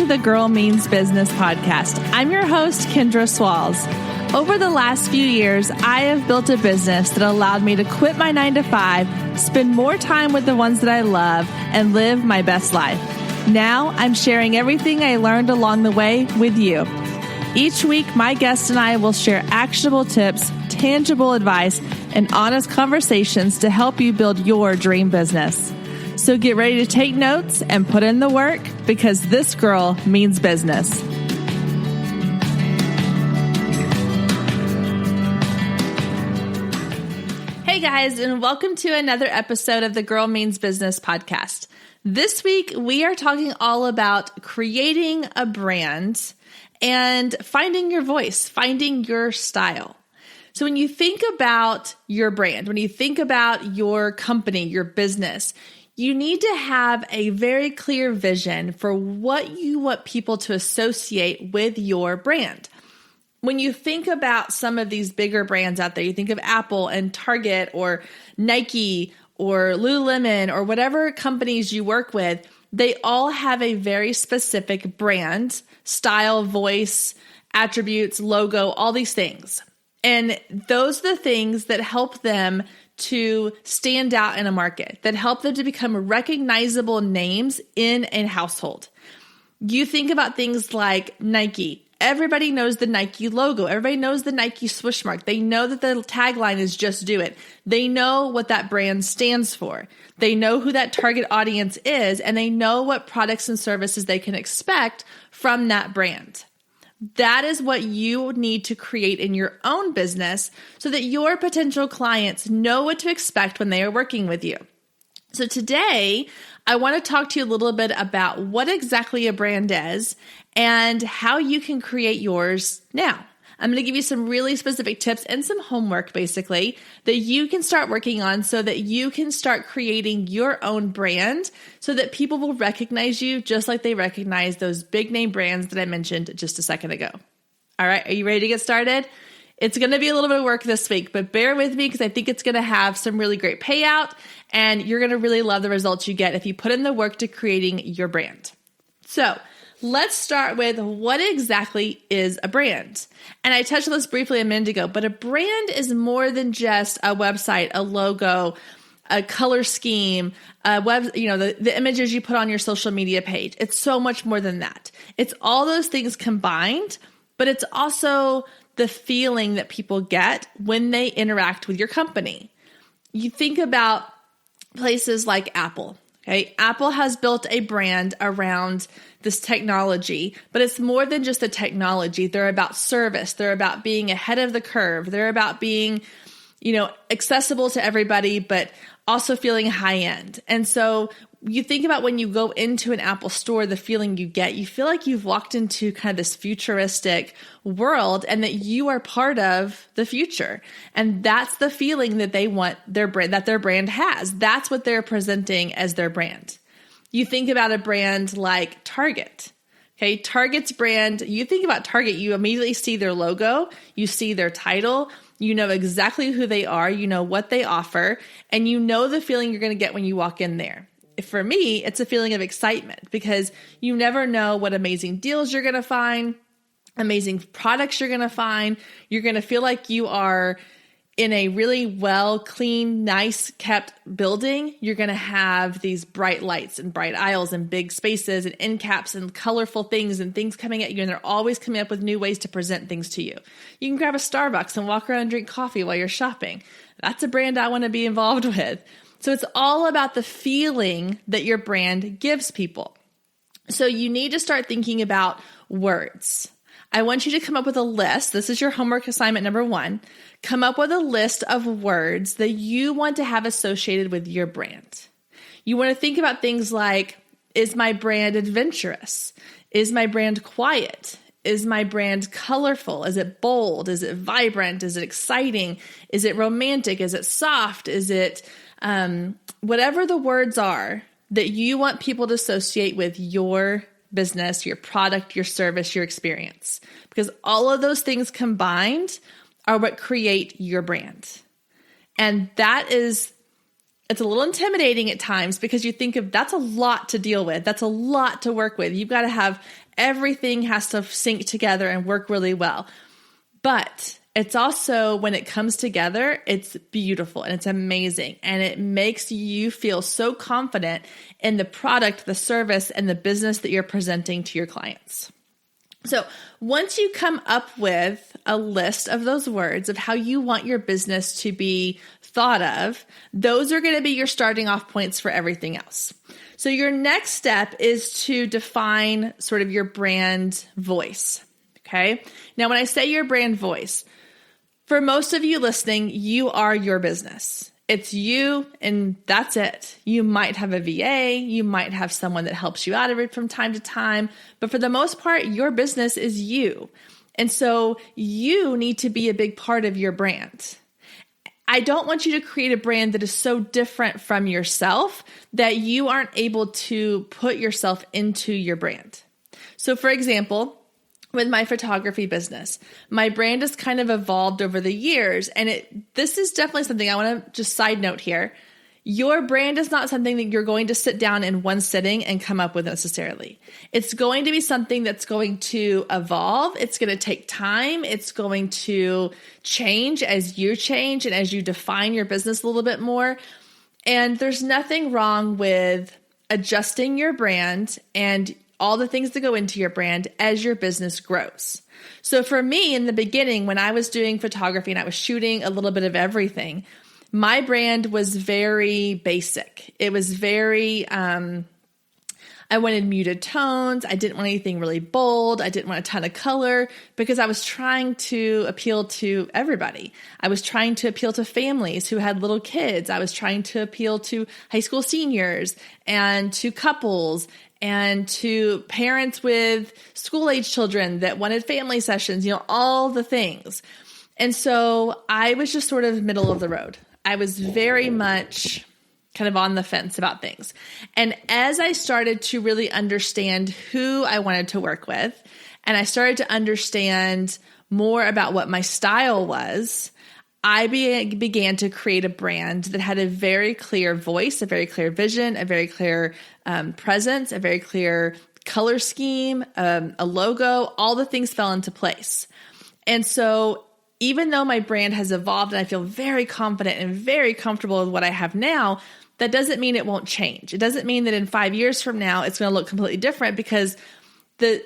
the Girl Means Business podcast. I'm your host, Kendra Swalls. Over the last few years, I have built a business that allowed me to quit my 9-to-5, spend more time with the ones that I love, and live my best life. Now, I'm sharing everything I learned along the way with you. Each week, my guest and I will share actionable tips, tangible advice, and honest conversations to help you build your dream business. So get ready to take notes and put in the work, because this girl means business. Hey guys, and welcome to another episode of the Girl Means Business podcast. This week, we are talking all about creating a brand and finding your voice, finding your style. So when you think about your brand, when you think about your company, your business, you need to have a very clear vision for what you want people to associate with your brand. When you think about some of these bigger brands out there, you think of Apple and Target or Nike or Lululemon or whatever companies you work with, they all have a very specific brand, style, voice, attributes, logo, all these things. And those are the things that help them to stand out in a market, that help them to become recognizable names in a household. You think about things like Nike. Everybody knows the Nike logo. Everybody knows the Nike swoosh mark. They know that the tagline is just do it. They know what that brand stands for. They know who that target audience is, and they know what products and services they can expect from that brand. That is what you need to create in your own business so that your potential clients know what to expect when they are working with you. So today, I want to talk to you a little bit about what exactly a brand is and how you can create yours now. I'm going to give you some really specific tips and some homework, basically, that you can start working on so that you can start creating your own brand so that people will recognize you just like they recognize those big name brands that I mentioned just a second ago. All right, are you ready to get started? It's going to be a little bit of work this week, but bear with me because I think it's going to have some really great payout, and you're going to really love the results you get if you put in the work to creating your brand. So let's start with what exactly is a brand. And I touched on this briefly a minute ago, but a brand is more than just a website, a logo, a color scheme, the images you put on your social media page. It's so much more than that. It's all those things combined, but it's also the feeling that people get when they interact with your company. You think about places like Apple. Okay, Apple has built a brand around this technology, but it's more than just the technology. They're about service. They're about being ahead of the curve. They're about being, accessible to everybody, but also feeling high end. And so you think about when you go into an Apple store, the feeling you get, you feel like you've walked into kind of this futuristic world and that you are part of the future. And that's the feeling that they want their brand has. That's what they're presenting as their brand. You think about a brand like Target. Okay, Target's brand, you think about Target, you immediately see their logo, you see their title, you know exactly who they are, you know what they offer, and you know the feeling you're going to get when you walk in there. For me, it's a feeling of excitement because you never know what amazing deals you're going to find, amazing products you're going to find. You're going to feel like you are in a really well, clean, nice kept building. You're going to have these bright lights and bright aisles and big spaces and end caps and colorful things and things coming at you. And they're always coming up with new ways to present things to you. You can grab a Starbucks and walk around and drink coffee while you're shopping. That's a brand I want to be involved with. So it's all about the feeling that your brand gives people. So you need to start thinking about words. I want you to come up with a list. This is your homework assignment number 1. Come up with a list of words that you want to have associated with your brand. You want to think about things like, is my brand adventurous? Is my brand quiet? Is my brand colorful? Is it bold? Is it vibrant? Is it exciting? Is it romantic? Is it soft? Is it whatever the words are that you want people to associate with your business, your product, your service, your experience? Because all of those things combined are what create your brand. And that is It's a little intimidating at times because you think of that's a lot to deal with. That's a lot to work with. You've got to have everything has to sync together and work really well. But it's also, when it comes together, it's beautiful and it's amazing. And it makes you feel so confident in the product, the service, and the business that you're presenting to your clients. So once you come up with a list of those words of how you want your business to be thought of, those are going to be your starting off points for everything else. So your next step is to define sort of your brand voice. Okay. Now, when I say your brand voice, for most of you listening, you are your business. It's you and that's it. You might have a VA, you might have someone that helps you out of it from time to time, but for the most part, your business is you. And so you need to be a big part of your brand. I don't want you to create a brand that is so different from yourself that you aren't able to put yourself into your brand. So for example, with my photography business, my brand has kind of evolved over the years. And this is definitely something I want to just side note here. Your brand is not something that you're going to sit down in one sitting and come up with necessarily. It's going to be something that's going to evolve. It's going to take time. It's going to change as you change and as you define your business a little bit more. And there's nothing wrong with adjusting your brand and all the things that go into your brand as your business grows. So for me, in the beginning, when I was doing photography and I was shooting a little bit of everything, my brand was very basic. It was very, I wanted muted tones. I didn't want anything really bold. I didn't want a ton of color because I was trying to appeal to everybody. I was trying to appeal to families who had little kids. I was trying to appeal to high school seniors and to couples and to parents with school-age children that wanted family sessions, all the things. And so I was just sort of middle of the road. I was very much kind of on the fence about things. And as I started to really understand who I wanted to work with, and I started to understand more about what my style was, I began to create a brand that had a very clear voice, a very clear vision, a very clear presence, a very clear color scheme, a logo. All the things fell into place. And so even though my brand has evolved and I feel very confident and very comfortable with what I have now, that doesn't mean it won't change. It doesn't mean that in 5 years from now, it's going to look completely different because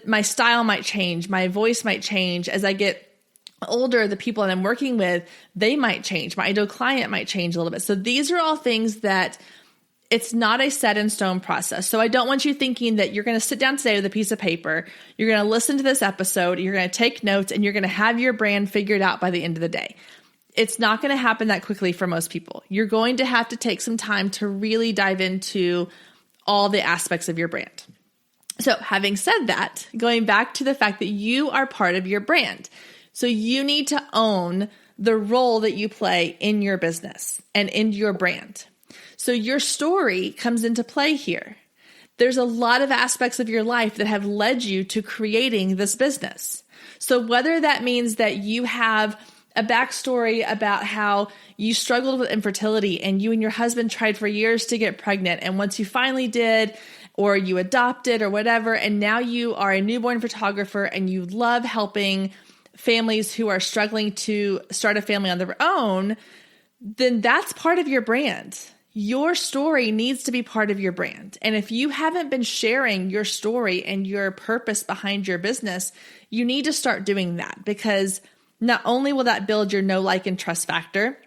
my style might change. My voice might change as I get older. The people that I'm working with, they might change. My ideal client might change a little bit. So these are all things that it's not a set in stone process. So I don't want you thinking that you're going to sit down today with a piece of paper, you're going to listen to this episode, you're going to take notes, and you're going to have your brand figured out by the end of the day. It's not going to happen that quickly for most people. You're going to have to take some time to really dive into all the aspects of your brand. So having said that, going back to the fact that you are part of your brand. So you need to own the role that you play in your business and in your brand. So your story comes into play here. There's a lot of aspects of your life that have led you to creating this business. So whether that means that you have a backstory about how you struggled with infertility and you and your husband tried for years to get pregnant, and once you finally did, or you adopted or whatever, and now you are a newborn photographer and you love helping families who are struggling to start a family on their own, then that's part of your brand. Your story needs to be part of your brand. And if you haven't been sharing your story and your purpose behind your business, you need to start doing that, because not only will that build your know, like, and trust factor,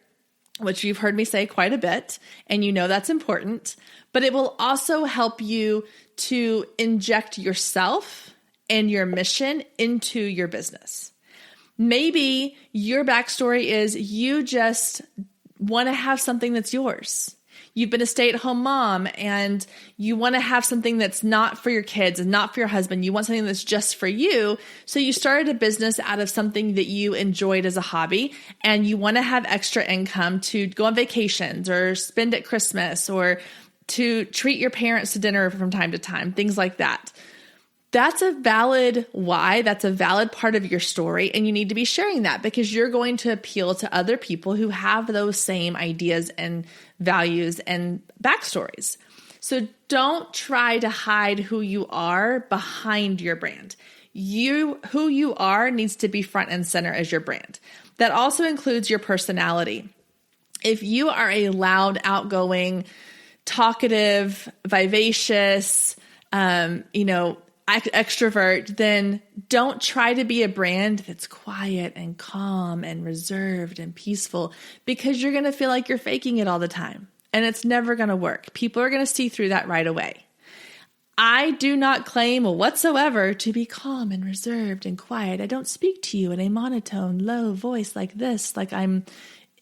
which you've heard me say quite a bit, and you know that's important, but it will also help you to inject yourself and your mission into your business. Maybe your backstory is you just want to have something that's yours. You've been a stay-at-home mom and you want to have something that's not for your kids and not for your husband. You want something that's just for you. So you started a business out of something that you enjoyed as a hobby, and you want to have extra income to go on vacations or spend at Christmas or to treat your parents to dinner from time to time, things like that. that's a valid why. That's a valid part of your story. And you need to be sharing that because you're going to appeal to other people who have those same ideas and values and backstories. So don't try to hide who you are behind your brand. Who you are needs to be front and center as your brand. That also includes your personality. If you are a loud, outgoing, talkative, vivacious, extrovert, then don't try to be a brand that's quiet and calm and reserved and peaceful because you're going to feel like you're faking it all the time and it's never going to work. People are going to see through that right away. I do not claim whatsoever to be calm and reserved and quiet. I don't speak to you in a monotone, low voice like this, like I'm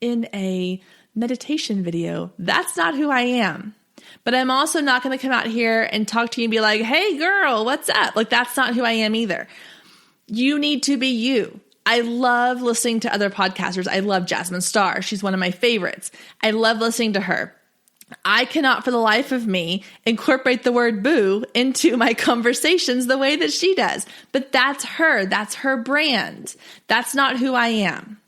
in a meditation video. That's not who I am. But I'm also not going to come out here and talk to you and be like, hey girl, what's up? Like that's not who I am either. You need to be you. I love listening to other podcasters. I love Jasmine Star. She's one of my favorites. I love listening to her. I cannot for the life of me incorporate the word boo into my conversations the way that she does. But that's her. That's her brand. That's not who I am.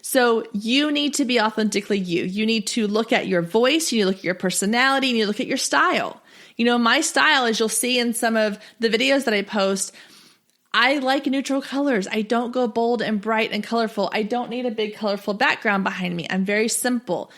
So you need to be authentically you. You need to look at your voice. You need to look at your personality. You need to look at your style. My style, as you'll see in some of the videos that I post, I like neutral colors. I don't go bold and bright and colorful. I don't need a big colorful background behind me. I'm very simple.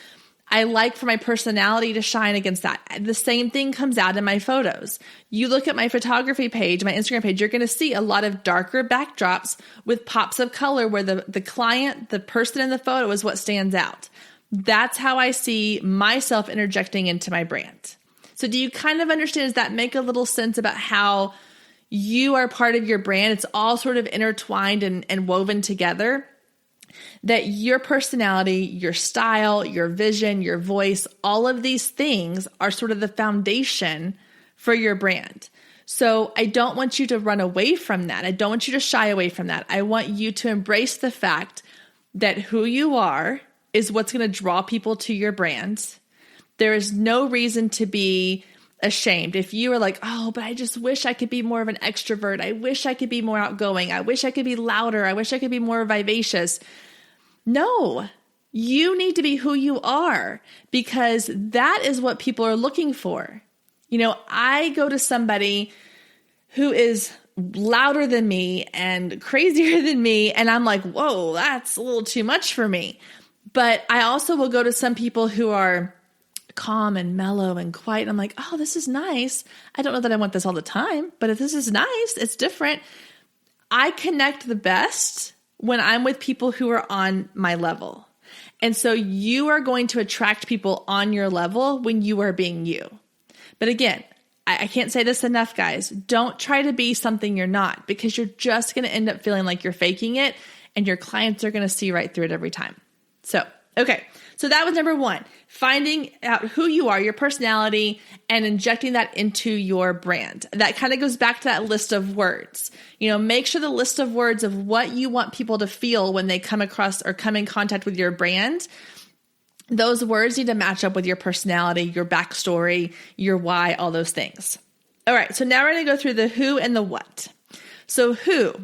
I like for my personality to shine against that. The same thing comes out in my photos. You look at my photography page, my Instagram page, you're going to see a lot of darker backdrops with pops of color where the client, the person in the photo is what stands out. That's how I see myself interjecting into my brand. So do you kind of understand? Does that make a little sense about how you are part of your brand? It's all sort of intertwined and woven together. That your personality, your style, your vision, your voice, all of these things are sort of the foundation for your brand. So I don't want you to run away from that. I don't want you to shy away from that. I want you to embrace the fact that who you are is what's going to draw people to your brand. There is no reason to be ashamed. If you are like, oh, but I just wish I could be more of an extrovert. I wish I could be more outgoing. I wish I could be louder. I wish I could be more vivacious. No, you need to be who you are because that is what people are looking for. I go to somebody who is louder than me and crazier than me, and I'm like, whoa, that's a little too much for me. But I also will go to some people who are calm and mellow and quiet. And I'm like, oh, this is nice. I don't know that I want this all the time, but if this is nice, it's different. I connect the best when I'm with people who are on my level. And so you are going to attract people on your level when you are being you. But again, I can't say this enough, guys. Don't try to be something you're not because you're just going to end up feeling like you're faking it and your clients are going to see right through it every time. Okay. So that was number one, finding out who you are, your personality, and injecting that into your brand. That kind of goes back to that list of words. Make sure the list of words of what you want people to feel when they come across or come in contact with your brand, those words need to match up with your personality, your backstory, your why, all those things. All right. So now we're going to go through the who and the what. So who?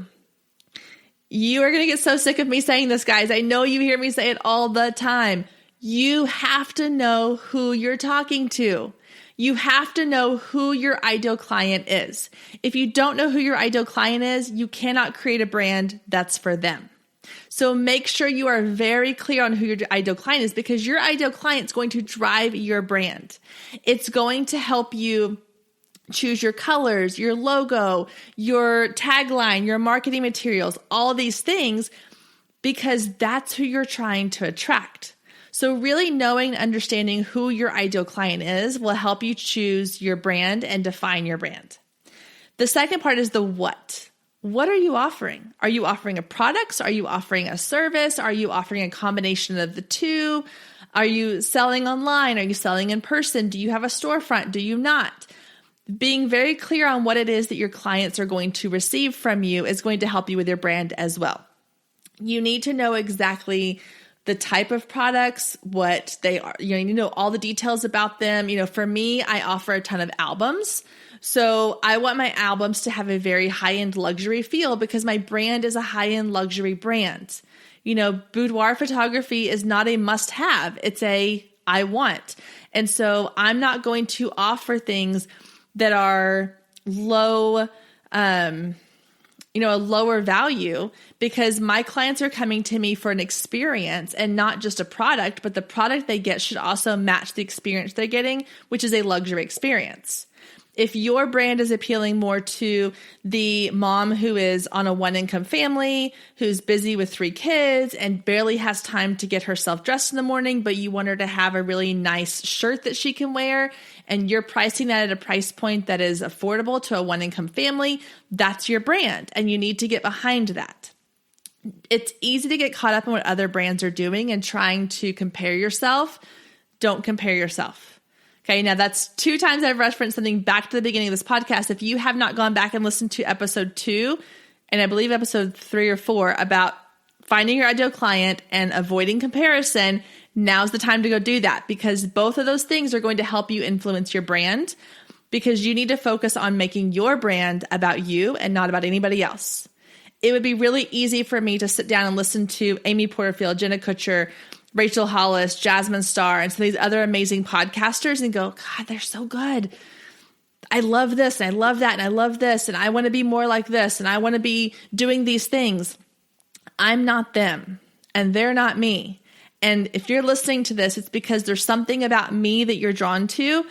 You are going to get so sick of me saying this, guys. I know you hear me say it all the time. You have to know who you're talking to. You have to know who your ideal client is. If you don't know who your ideal client is, you cannot create a brand that's for them. So make sure you are very clear on who your ideal client is because your ideal client is going to drive your brand. It's going to help you choose your colors, your logo, your tagline, your marketing materials, all these things, because that's who you're trying to attract. So really knowing and understanding who your ideal client is will help you choose your brand and define your brand. The second part is the what. What are you offering? Are you offering a product? Are you offering a service? Are you offering a combination of the two? Are you selling online? Are you selling in person? Do you have a storefront? Do you not? Being very clear on what it is that your clients are going to receive from you is going to help you with your brand as well. You need to know exactly the type of products, what they are, you know all the details about them. For me, I offer a ton of albums. So I want my albums to have a very high-end luxury feel because my brand is a high-end luxury brand. Boudoir photography is not a must-have. It's a I want. And so I'm not going to offer things that are low, a lower value, because my clients are coming to me for an experience and not just a product, but the product they get should also match the experience they're getting, which is a luxury experience. If your brand is appealing more to the mom who is on a one-income family, who's busy with 3 kids and barely has time to get herself dressed in the morning, but you want her to have a really nice shirt that she can wear, and you're pricing that at a price point that is affordable to a one-income family, that's your brand, and you need to get behind that. It's easy to get caught up in what other brands are doing and trying to compare yourself. Don't compare yourself. Okay, now that's 2 times I've referenced something back to the beginning of this podcast. If you have not gone back and listened to episode 2, and I believe episode 3 or 4 about finding your ideal client and avoiding comparison, now's the time to go do that, because both of those things are going to help you influence your brand, because you need to focus on making your brand about you and not about anybody else. It would be really easy for me to sit down and listen to Amy Porterfield, Jenna Kutcher, Rachel Hollis, Jasmine Starr, and some of these other amazing podcasters and go, God, they're so good. I love this, and I love that, and I love this, and I want to be more like this, and I want to be doing these things. I'm not them, and they're not me. And if you're listening to this, it's because there's something about me that you're drawn to,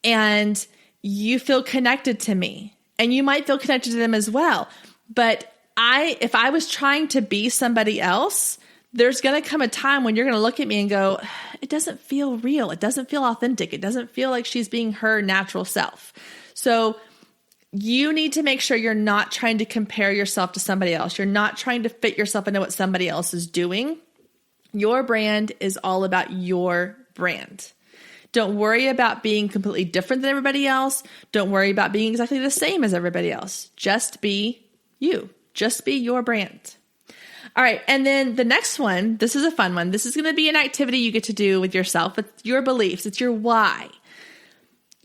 and you feel connected to me, and you might feel connected to them as well. But if I was trying to be somebody else, there's going to come a time when you're going to look at me and go, it doesn't feel real. It doesn't feel authentic. It doesn't feel like she's being her natural self. So you need to make sure you're not trying to compare yourself to somebody else. You're not trying to fit yourself into what somebody else is doing. Your brand is all about your brand. Don't worry about being completely different than everybody else. Don't worry about being exactly the same as everybody else. Just be you. Just be your brand. All right. And then the next one, this is a fun one. This is going to be an activity you get to do with yourself. It's your beliefs. It's your why.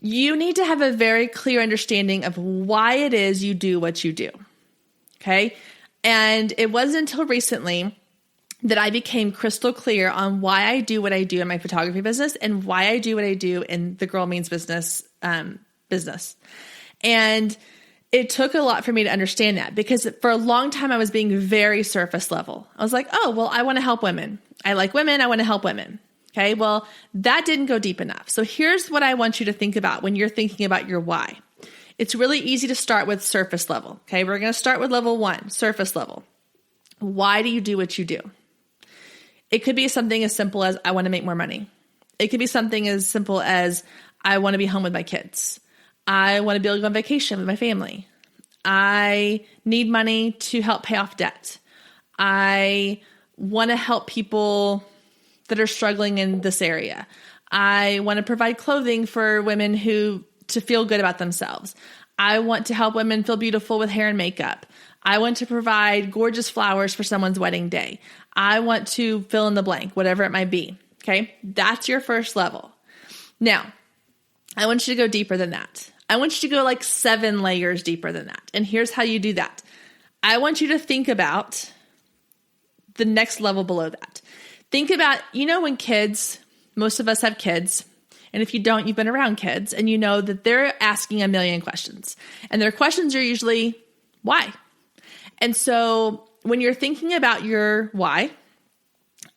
You need to have a very clear understanding of why it is you do what you do. Okay. And it wasn't until recently that I became crystal clear on why I do what I do in my photography business and why I do what I do in the Girl Means Business business. And it took a lot for me to understand that, because for a long time I was being very surface level. I was like, oh, well, I want to help women. I like women. I want to help women. Okay. Well, that didn't go deep enough. So here's what I want you to think about when you're thinking about your why. It's really easy to start with surface level. Okay. We're going to start with level 1, surface level. Why do you do what you do? It could be something as simple as I want to make more money. It could be something as simple as I want to be home with my kids. I want to be able to go on vacation with my family. I need money to help pay off debt. I want to help people that are struggling in this area. I want to provide clothing for women to feel good about themselves. I want to help women feel beautiful with hair and makeup. I want to provide gorgeous flowers for someone's wedding day. I want to fill in the blank, whatever it might be. Okay. That's your first level. Now, I want you to go deeper than that. I want you to go like 7 layers deeper than that. And here's how you do that. I want you to think about the next level below that. Think about, when kids, most of us have kids, and if you don't, you've been around kids, and you know that they're asking a million questions. And their questions are usually, why? And so when you're thinking about your why,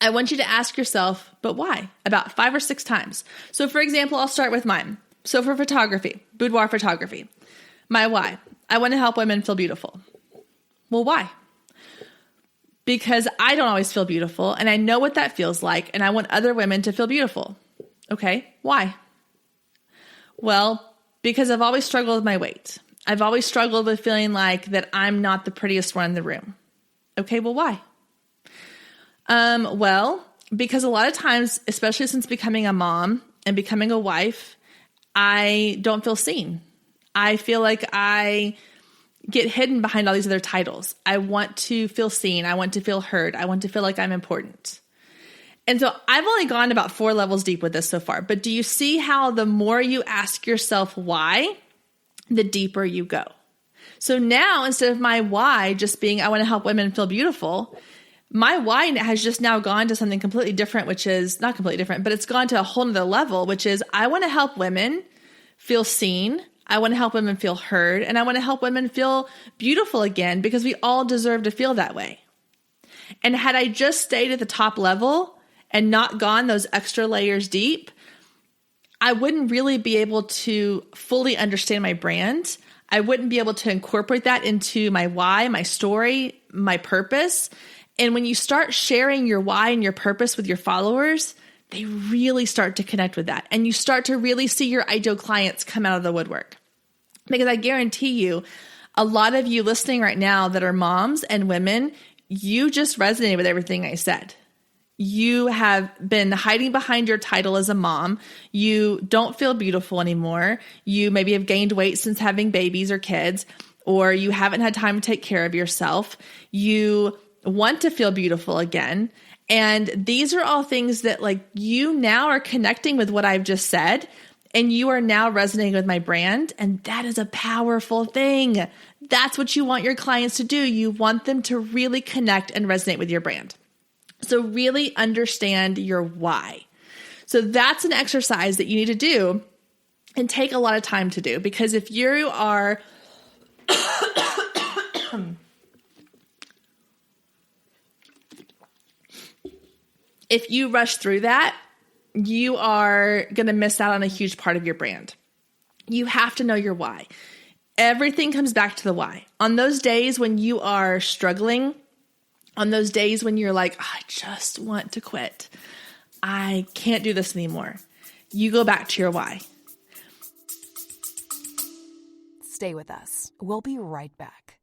I want you to ask yourself, but why? About 5 or 6 times. So for example, I'll start with mine. So for photography, boudoir photography, my why, I want to help women feel beautiful. Well, why? Because I don't always feel beautiful, and I know what that feels like, and I want other women to feel beautiful. Okay, why? Well, because I've always struggled with my weight. I've always struggled with feeling like that I'm not the prettiest one in the room. Okay, well, why? Well, because a lot of times, especially since becoming a mom and becoming a wife, I don't feel seen. I feel like I get hidden behind all these other titles. I want to feel seen. I want to feel heard. I want to feel like I'm important. And so I've only gone about 4 levels deep with this so far, but do you see how the more you ask yourself why, the deeper you go? So now instead of my why just being, I want to help women feel beautiful, my why has just now gone to something completely different, which is not completely different, but it's gone to a whole nother level, which is I want to help women feel seen. I want to help women feel heard, and I want to help women feel beautiful again because we all deserve to feel that way. And had I just stayed at the top level and not gone those extra layers deep, I wouldn't really be able to fully understand my brand. I wouldn't be able to incorporate that into my why, my story, my purpose. And when you start sharing your why and your purpose with your followers, they really start to connect with that. And you start to really see your ideal clients come out of the woodwork. Because I guarantee you, a lot of you listening right now that are moms and women, you just resonated with everything I said. You have been hiding behind your title as a mom. You don't feel beautiful anymore. You maybe have gained weight since having babies or kids, or you haven't had time to take care of yourself. You want to feel beautiful again. And these are all things that like you now are connecting with what I've just said, and you are now resonating with my brand. And that is a powerful thing. That's what you want your clients to do. You want them to really connect and resonate with your brand. So really understand your why. So that's an exercise that you need to do and take a lot of time to do, because if you are if you rush through that, you are going to miss out on a huge part of your brand. You have to know your why. Everything comes back to the why. On those days when you are struggling, on those days when you're like, I just want to quit, I can't do this anymore, you go back to your why. Stay with us. We'll be right back.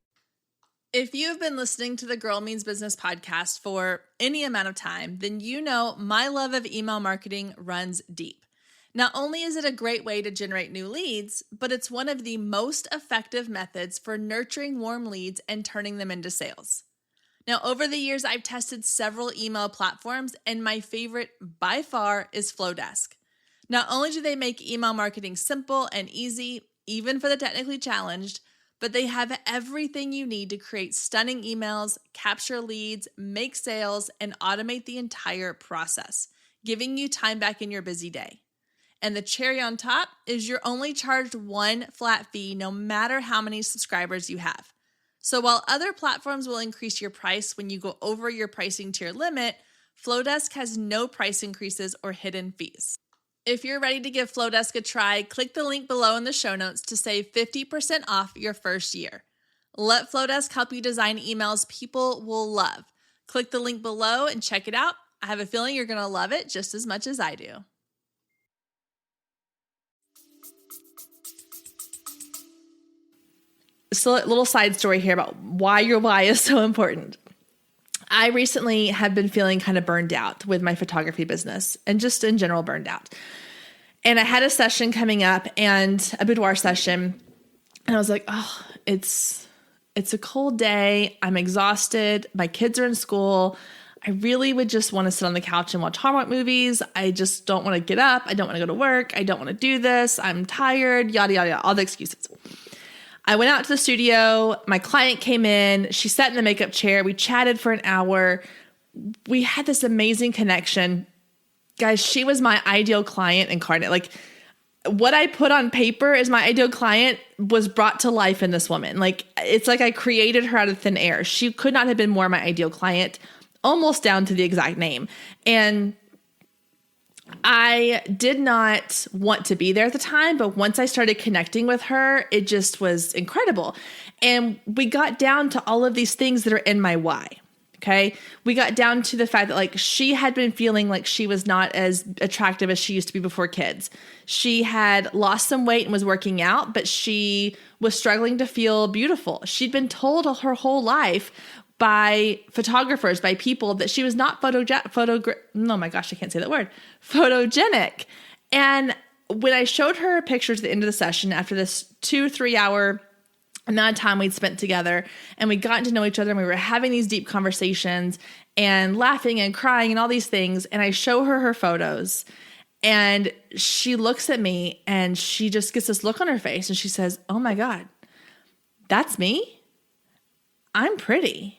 If you've been listening to the Girl Means Business podcast for any amount of time, then you know my love of email marketing runs deep. Not only is it a great way to generate new leads, but it's one of the most effective methods for nurturing warm leads and turning them into sales. Now, over the years, I've tested several email platforms, and my favorite by far is Flowdesk. Not only do they make email marketing simple and easy, even for the technically challenged, but they have everything you need to create stunning emails, capture leads, make sales, and automate the entire process, giving you time back in your busy day. And the cherry on top is you're only charged one flat fee no matter how many subscribers you have. So while other platforms will increase your price when you go over your pricing tier limit, Flowdesk has no price increases or hidden fees. If you're ready to give Flowdesk a try, click the link below in the show notes to save 50% off your first year. Let Flowdesk help you design emails people will love. Click the link below and check it out. I have a feeling you're going to love it just as much as I do. So a little side story here about why your why is so important. I recently have been feeling kind of burned out with my photography business and just in general burned out. And I had a session coming up, and a boudoir session, and I was like, oh, it's a cold day. I'm exhausted. My kids are in school. I really would just want to sit on the couch and watch Hallmark movies. I just don't want to get up. I don't want to go to work. I don't want to do this. I'm tired, yada, yada, yada, all the excuses. I went out to the studio. My client came in. She sat in the makeup chair. We chatted for an hour. We had this amazing connection. Guys, she was my ideal client incarnate. Like, what I put on paper as my ideal client was brought to life in this woman. Like, it's like I created her out of thin air. She could not have been more my ideal client, almost down to the exact name. And I did not want to be there at the time, but once I started connecting with her, it just was incredible. And we got down to all of these things that are in my why. Okay. We got down to the fact that like she had been feeling like she was not as attractive as she used to be before kids. She had lost some weight and was working out, but she was struggling to feel beautiful. She'd been told her whole life by photographers, by people, that she was not photogenic. And when I showed her pictures at the end of the session after this 2-3 hour amount of time we'd spent together, and we got to know each other, and we were having these deep conversations and laughing and crying and all these things. And I show her photos, and she looks at me and she just gets this look on her face and she says, "Oh my God, that's me? I'm pretty."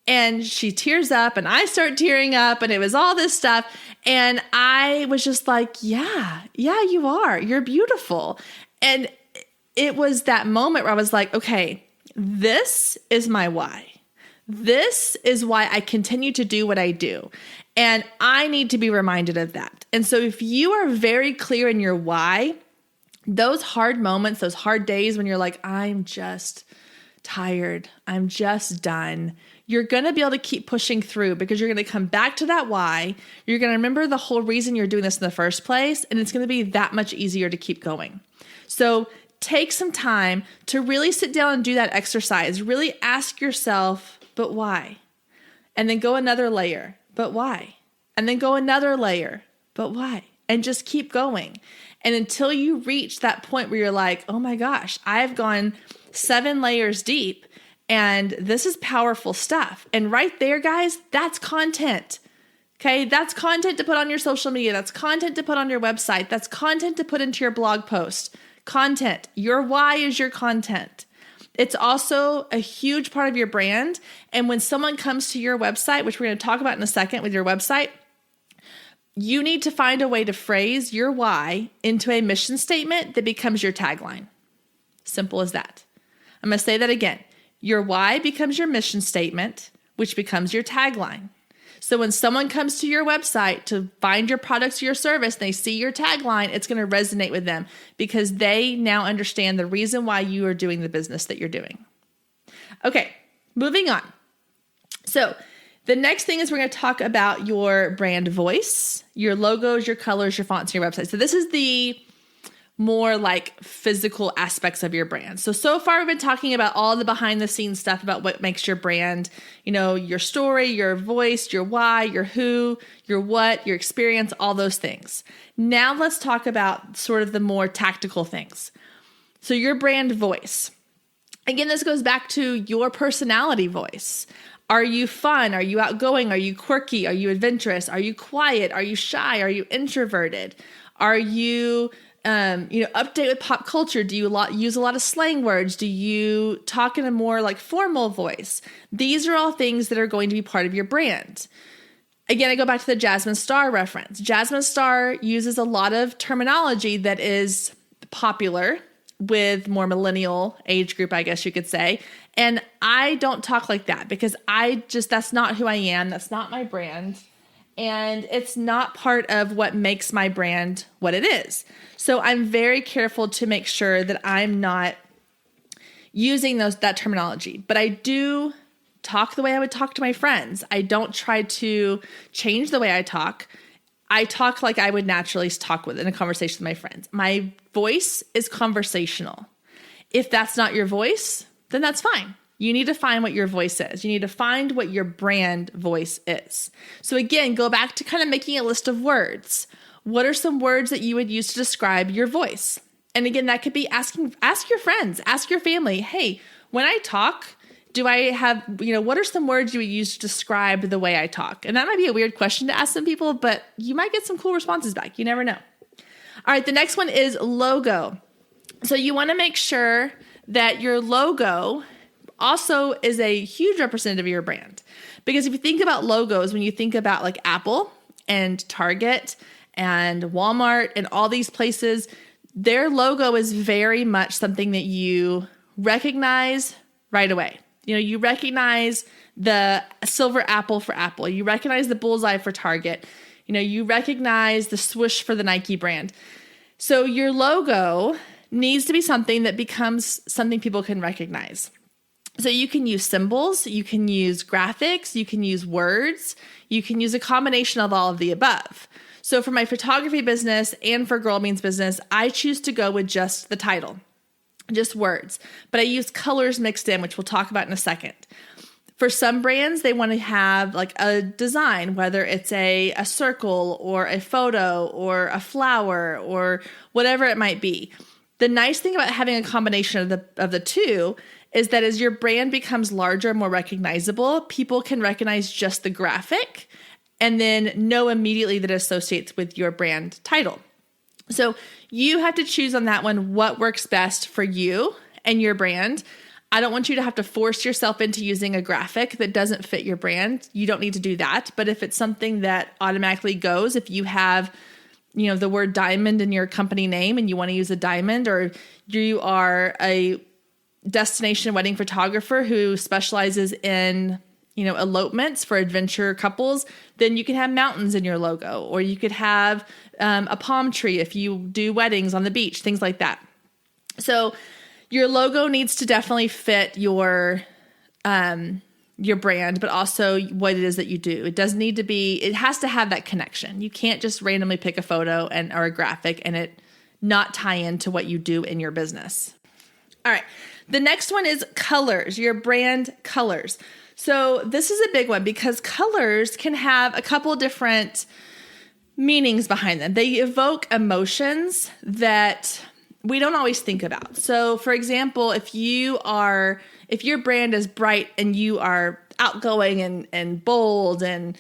And she tears up and I start tearing up, and it was all this stuff. And I was just like, yeah, you are. You're beautiful. And it was that moment where I was like, okay, this is my why. This is why I continue to do what I do. And I need to be reminded of that. And so if you are very clear in your why, those hard moments, those hard days when you're like, I'm just tired, I'm just done, you're going to be able to keep pushing through because you're going to come back to that why. You're going to remember the whole reason you're doing this in the first place, and it's going to be that much easier to keep going. So take some time to really sit down and do that exercise. Really ask yourself, but why? And then go another layer, but why? And then go another layer, but why? And just keep going. And until you reach that point where you're like, oh my gosh, I've gone 7 layers deep, and this is powerful stuff. And right there, guys, that's content. Okay, that's content to put on your social media. That's content to put on your website. That's content to put into your blog post. Content. Your why is your content. It's also a huge part of your brand. And when someone comes to your website, which we're going to talk about in a second with your website, you need to find a way to phrase your why into a mission statement that becomes your tagline. Simple as that. I'm going to say that again. Your why becomes your mission statement, which becomes your tagline. So when someone comes to your website to find your products or your service, and they see your tagline, it's going to resonate with them because they now understand the reason why you are doing the business that you're doing. Okay, moving on. So the next thing is we're going to talk about your brand voice, your logos, your colors, your fonts, and your website. So this is the more like physical aspects of your brand. So far we've been talking about all the behind the scenes stuff about what makes your brand, your story, your voice, your why, your who, your what, your experience, all those things. Now let's talk about sort of the more tactical things. So your brand voice. Again, this goes back to your personality voice. Are you fun? Are you outgoing? Are you quirky? Are you adventurous? Are you quiet? Are you shy? Are you introverted? Are you update with pop culture? Do you use a lot of slang words? Do you talk in a more like formal voice? These are all things that are going to be part of your brand. Again, I go back to the Jasmine Star reference. Jasmine Star uses a lot of terminology that is popular with more millennial age group, I guess you could say. And I don't talk like that because that's not who I am. That's not my brand. And it's not part of what makes my brand what it is. So I'm very careful to make sure that I'm not using that terminology. But I do talk the way I would talk to my friends. I don't try to change the way I talk. I talk like I would naturally talk in a conversation with my friends. My voice is conversational. If that's not your voice, then that's fine. You need to find what your voice is. You need to find what your brand voice is. So again, go back to kind of making a list of words. What are some words that you would use to describe your voice? And again, that could be ask your friends, ask your family, hey, when I talk, do I have, what are some words you would use to describe the way I talk? And that might be a weird question to ask some people, but you might get some cool responses back. You never know. All right, the next one is logo. So you want to make sure that your logo also is a huge representative of your brand. Because if you think about logos, when you think about like Apple and Target and Walmart and all these places, their logo is very much something that you recognize right away. You recognize the silver apple for Apple. You recognize the bullseye for Target. You recognize the swoosh for the Nike brand. So your logo needs to be something that becomes something people can recognize. So you can use symbols, you can use graphics, you can use words, you can use a combination of all of the above. So for my photography business and for Girl Means Business, I choose to go with just the title, just words. But I use colors mixed in, which we'll talk about in a second. For some brands, they want to have like a design, whether it's a circle or a photo or a flower or whatever it might be. The nice thing about having a combination of the two is that as your brand becomes larger, more recognizable, people can recognize just the graphic and then know immediately that it associates with your brand title. So you have to choose on that one what works best for you and your brand. I don't want you to have to force yourself into using a graphic that doesn't fit your brand. You don't need to do that. But if it's something that automatically goes, if you have, the word diamond in your company name and you want to use a diamond, or you are a destination wedding photographer who specializes in, elopements for adventure couples, then you can have mountains in your logo, or you could have a palm tree if you do weddings on the beach, things like that. So your logo needs to definitely fit your brand, but also what it is that you do. It has to have that connection. You can't just randomly pick a photo or a graphic and it not tie into what you do in your business. All right. The next one is colors, your brand colors. So this is a big one because colors can have a couple different meanings behind them. They evoke emotions that we don't always think about. So for example, if your brand is bright and you are outgoing and bold and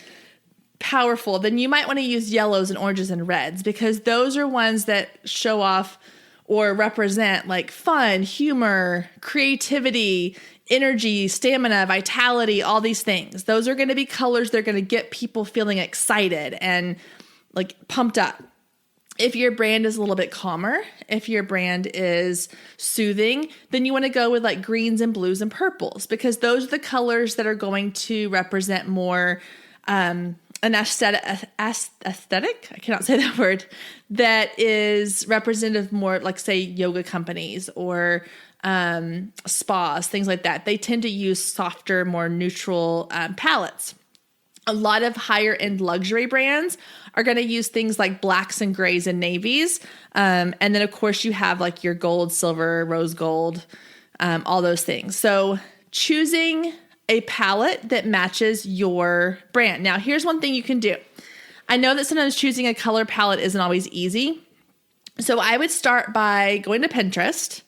powerful, then you might want to use yellows and oranges and reds because those are ones that show off or represent like fun, humor, creativity, energy, stamina, vitality, all these things. Those are going to be colors that are going to get people feeling excited and like pumped up. If your brand is a little bit calmer, if your brand is soothing, then you want to go with like greens and blues and purples because those are the colors that are going to represent more an aesthetic, I cannot say that word, that is representative more like say yoga companies or spas, things like that. They tend to use softer, more neutral palettes. A lot of higher end luxury brands are going to use things like blacks and grays and navies. And then of course you have like your gold, silver, rose gold, all those things. So choosing a palette that matches your brand. Now here's one thing you can do. I know that sometimes choosing a color palette isn't always easy. So I would start by going to Pinterest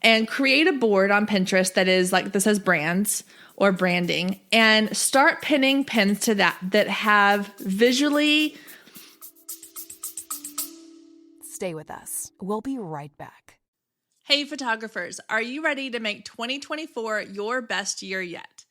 and create a board on Pinterest that is like this says brands or branding and start pinning pins to that have visually. Stay with us. We'll be right back. Hey photographers, are you ready to make 2024 your best year yet?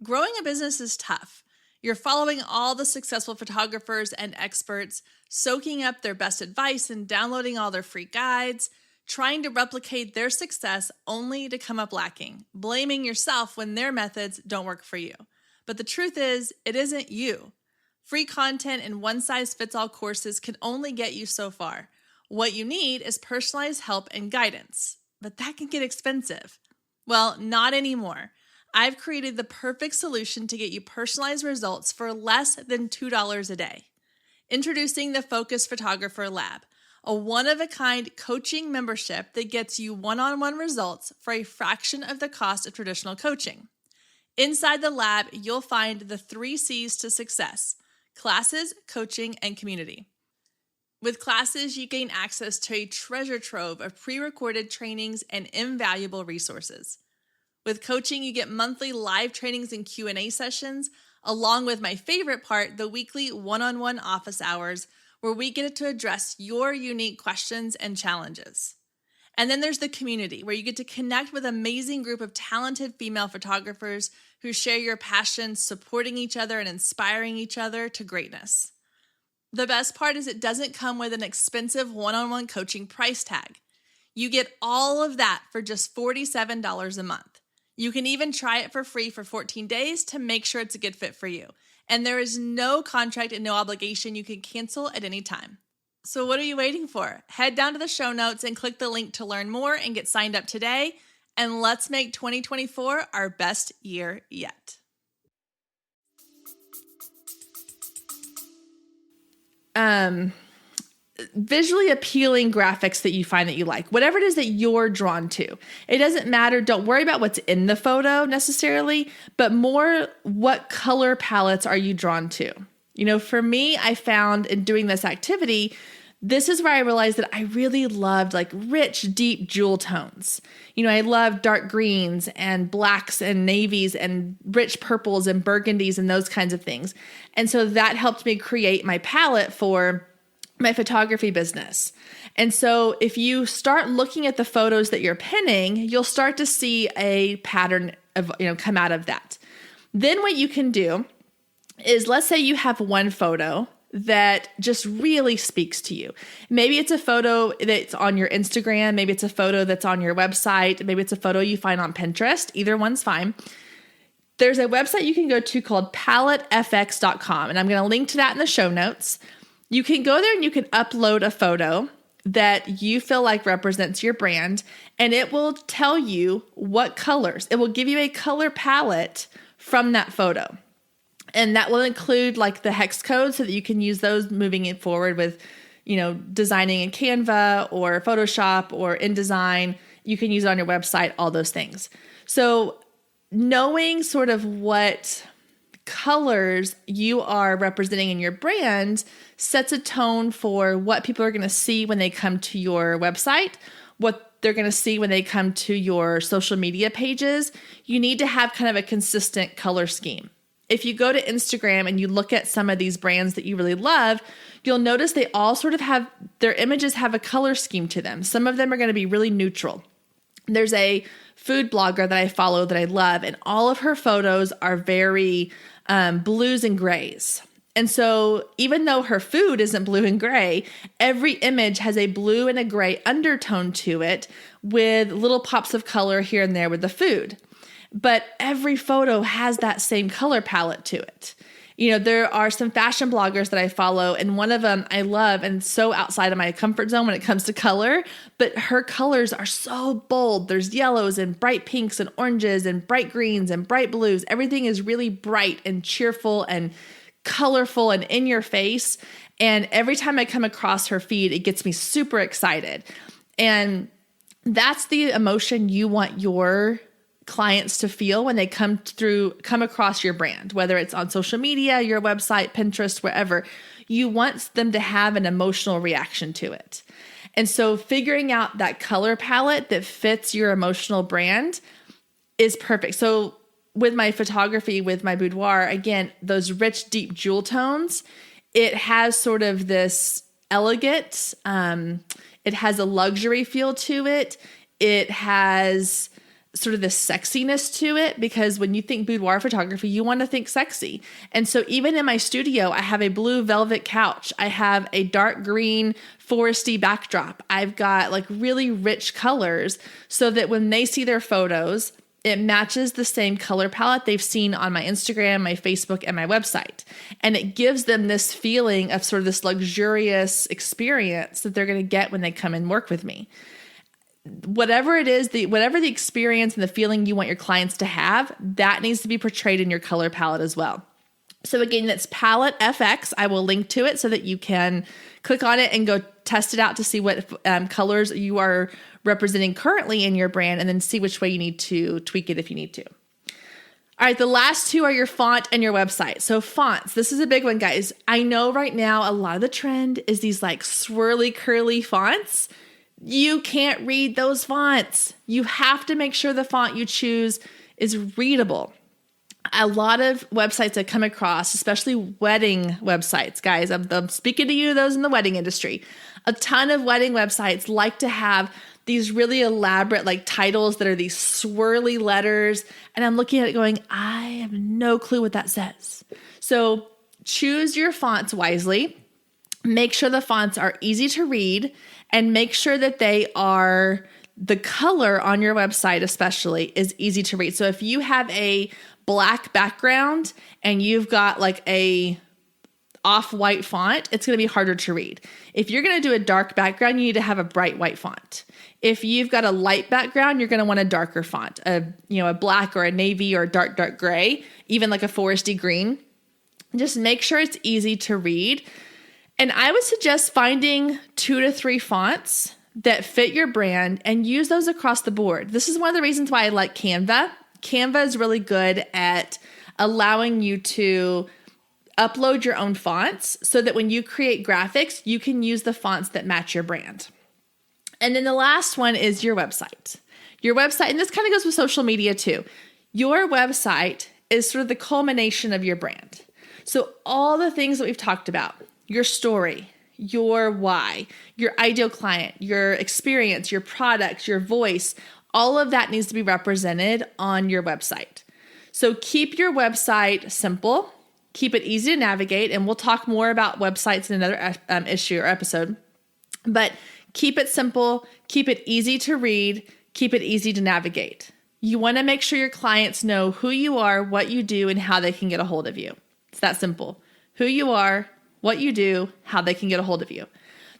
Growing a business is tough. You're following all the successful photographers and experts, soaking up their best advice and downloading all their free guides, trying to replicate their success only to come up lacking, blaming yourself when their methods don't work for you. But the truth is, it isn't you. Free content and one-size-fits-all courses can only get you so far. What you need is personalized help and guidance. But that can get expensive. Well, not anymore. I've created the perfect solution to get you personalized results for less than $2 a day. Introducing the Focus Photographer Lab, a one-of-a-kind coaching membership that gets you one-on-one results for a fraction of the cost of traditional coaching. Inside the lab, you'll find the 3 C's to success: classes, coaching, and community. With classes, you gain access to a treasure trove of pre-recorded trainings and invaluable resources. With coaching, you get monthly live trainings and Q&A sessions, along with my favorite part, the weekly one-on-one office hours, where we get to address your unique questions and challenges. And then there's the community, where you get to connect with an amazing group of talented female photographers who share your passion, supporting each other and inspiring each other to greatness. The best part is it doesn't come with an expensive one-on-one coaching price tag. You get all of that for just $47 a month. You can even try it for free for 14 days to make sure it's a good fit for you. And there is no contract and no obligation. You can cancel at any time. So what are you waiting for? Head down to the show notes and click the link to learn more and get signed up today. And let's make 2024 our best year yet. Visually appealing graphics that you find that you like, whatever it is that you're drawn to. It doesn't matter. Don't worry about what's in the photo necessarily, but more what color palettes are you drawn to? For me, I found in doing this activity this is where I realized that I really loved like rich, deep jewel tones. I love dark greens and blacks and navies and rich purples and burgundies and those kinds of things. And so that helped me create my palette for my photography business. And so if you start looking at the photos that you're pinning, you'll start to see a pattern of, come out of that. Then what you can do is, let's say you have one photo that just really speaks to you. Maybe it's a photo that's on your Instagram. Maybe it's a photo that's on your website. Maybe it's a photo you find on Pinterest. Either one's fine. There's a website you can go to called palettefx.com, and I'm going to link to that in the show notes. You can go there and you can upload a photo that you feel like represents your brand, and it will tell you what colors. It will give you a color palette from that photo. And that will include like the hex codes so that you can use those moving it forward with, designing in Canva or Photoshop or InDesign. You can use it on your website, all those things. So knowing sort of what colors you are representing in your brand sets a tone for what people are going to see when they come to your website, what they're going to see when they come to your social media pages. You need to have kind of a consistent color scheme. If you go to Instagram and you look at some of these brands that you really love, you'll notice they all sort of have, their images have a color scheme to them. Some of them are going to be really neutral. There's a food blogger that I follow that I love, and all of her photos are very blues and grays. And so even though her food isn't blue and gray, every image has a blue and a gray undertone to it with little pops of color here and there with the food. But every photo has that same color palette to it. There are some fashion bloggers that I follow, and one of them I love and so outside of my comfort zone when it comes to color, but her colors are so bold. There's yellows and bright pinks and oranges and bright greens and bright blues. Everything is really bright and cheerful and colorful and in your face. And every time I come across her feed, it gets me super excited. And that's the emotion you want your clients to feel when they come across your brand, whether it's on social media, your website, Pinterest, wherever. You want them to have an emotional reaction to it. And so figuring out that color palette that fits your emotional brand is perfect. So with my photography, with my boudoir, again, those rich, deep jewel tones, it has sort of this elegant, it has a luxury feel to it. It has sort of this sexiness to it, because when you think boudoir photography, you want to think sexy. And so even in my studio, I have a blue velvet couch. I have a dark green foresty backdrop. I've got like really rich colors so that when they see their photos, it matches the same color palette they've seen on my Instagram, my Facebook, and my website. And it gives them this feeling of sort of this luxurious experience that they're going to get when they come and work with me. Whatever it is, whatever the experience and the feeling you want your clients to have, that needs to be portrayed in your color palette as well. So again, that's Palette FX. I will link to it so that you can click on it and go test it out to see what colors you are representing currently in your brand, and then see which way you need to tweak it if you need to. All right, the last two are your font and your website. So fonts, this is a big one, guys. I know right now a lot of the trend is these like swirly, curly fonts. You can't read those fonts. You have to make sure the font you choose is readable. A lot of websites I come across, especially wedding websites, guys, I'm speaking to you, those in the wedding industry. A ton of wedding websites like to have these really elaborate like titles that are these swirly letters. And I'm looking at it going, I have no clue what that says. So choose your fonts wisely. Make sure the fonts are easy to read, and make sure that the color on your website especially is easy to read. So if you have a black background and you've got like a off-white font, it's going to be harder to read. If you're going to do a dark background, you need to have a bright white font. If you've got a light background, you're going to want a darker font, a black or a navy or a dark, dark gray, even like a foresty green. Just make sure it's easy to read. And I would suggest finding 2 to 3 fonts that fit your brand and use those across the board. This is one of the reasons why I like Canva. Canva is really good at allowing you to upload your own fonts so that when you create graphics, you can use the fonts that match your brand. And then the last one is your website. Your website, and this kind of goes with social media too. Your website is sort of the culmination of your brand. So all the things that we've talked about, your story, your why, your ideal client, your experience, your products, your voice, all of that needs to be represented on your website. So keep your website simple, keep it easy to navigate, and we'll talk more about websites in another issue or episode. But keep it simple, keep it easy to read, keep it easy to navigate. You want to make sure your clients know who you are, what you do, and how they can get a hold of you. It's that simple. Who you are, what you do, how they can get a hold of you.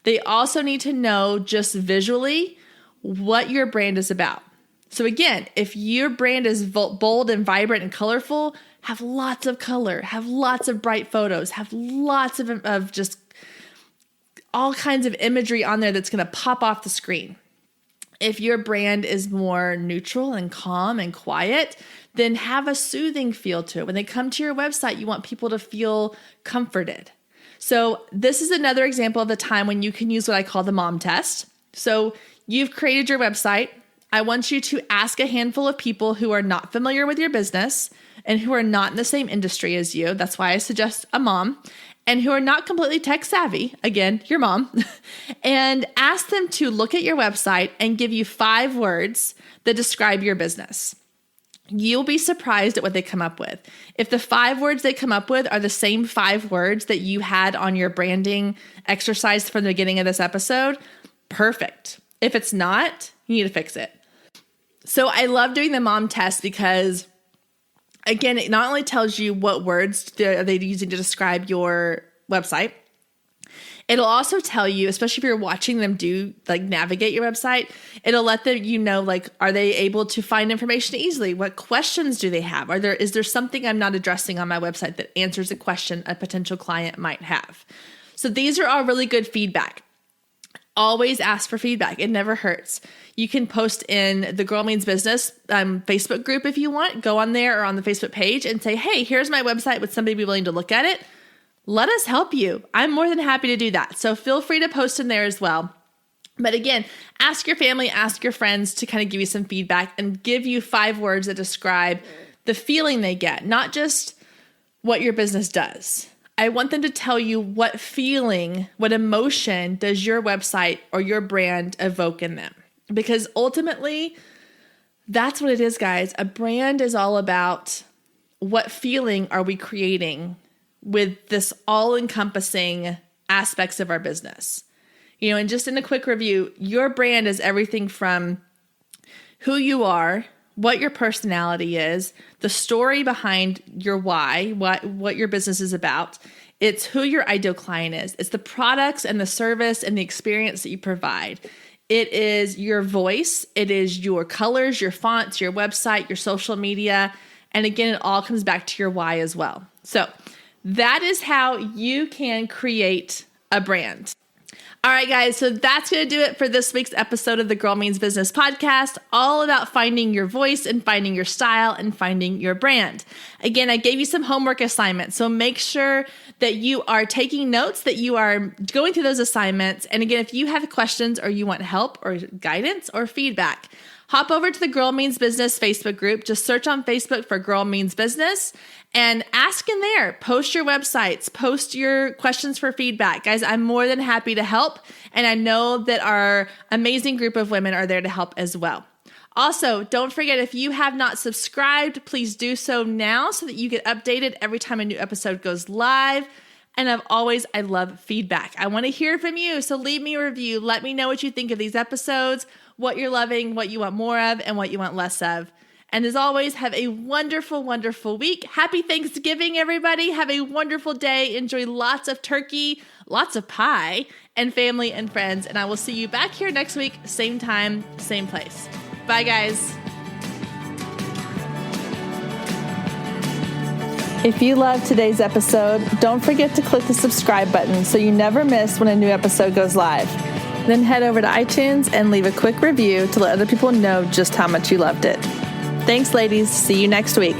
They also need to know just visually what your brand is about. So again, if your brand is bold and vibrant and colorful, have lots of color, have lots of bright photos, have lots of just all kinds of imagery on there that's going to pop off the screen. If your brand is more neutral and calm and quiet, then have a soothing feel to it. When they come to your website, you want people to feel comforted. So this is another example of the time when you can use what I call the mom test. So you've created your website. I want you to ask a handful of people who are not familiar with your business and who are not in the same industry as you. That's why I suggest a mom. And who are not completely tech savvy, again, your mom, and ask them to look at your website and give you 5 words that describe your business. You'll be surprised at what they come up with. If the 5 words they come up with are the same 5 words that you had on your branding exercise from the beginning of this episode, perfect. If it's not, you need to fix it. So I love doing the mom test because, again, it not only tells you what words are they using to describe your website, it'll also tell you, especially if you're watching them navigate your website, it'll let them, are they able to find information easily? What questions do they have? Is there something I'm not addressing on my website that answers a question a potential client might have? So these are all really good feedback. Always ask for feedback. It never hurts. You can post in the Girl Means Business Facebook group if you want. Go on there or on the Facebook page and say, hey, here's my website. Would somebody be willing to look at it? Let us help you. I'm more than happy to do that. So feel free to post in there as well. But again, ask your family, ask your friends to kind of give you some feedback and give you 5 words that describe the feeling they get, not just what your business does. I want them to tell you what feeling, what emotion does your website or your brand evoke in them. Because ultimately, that's what it is, guys. A brand is all about what feeling are we creating with this all-encompassing aspects of our business. And just in a quick review, your brand is everything from who you are, what your personality is, the story behind your why, what your business is about. It's who your ideal client is. It's the products and the service and the experience that you provide. It is your voice. It is your colors, your fonts, your website, your social media. And again, it all comes back to your why as well. So that is how you can create a brand. All right, guys, so that's going to do it for this week's episode of the Girl Means Business podcast, all about finding your voice and finding your style and finding your brand. Again, I gave you some homework assignments, so make sure that you are taking notes, that you are going through those assignments. And again, if you have questions or you want help or guidance or feedback, hop over to the Girl Means Business Facebook group. Just search on Facebook for Girl Means Business and ask in there. Post your websites, post your questions for feedback. Guys, I'm more than happy to help. And I know that our amazing group of women are there to help as well. Also, don't forget, if you have not subscribed, please do so now so that you get updated every time a new episode goes live. And I love feedback. I want to hear from you. So leave me a review. Let me know what you think of these episodes, what you're loving, what you want more of, and what you want less of. And as always, have a wonderful, wonderful week. Happy Thanksgiving, everybody. Have a wonderful day. Enjoy lots of turkey, lots of pie, and family and friends. And I will see you back here next week, same time, same place. Bye, guys. If you loved today's episode, don't forget to click the subscribe button so you never miss when a new episode goes live. Then head over to iTunes and leave a quick review to let other people know just how much you loved it. Thanks, ladies. See you next week.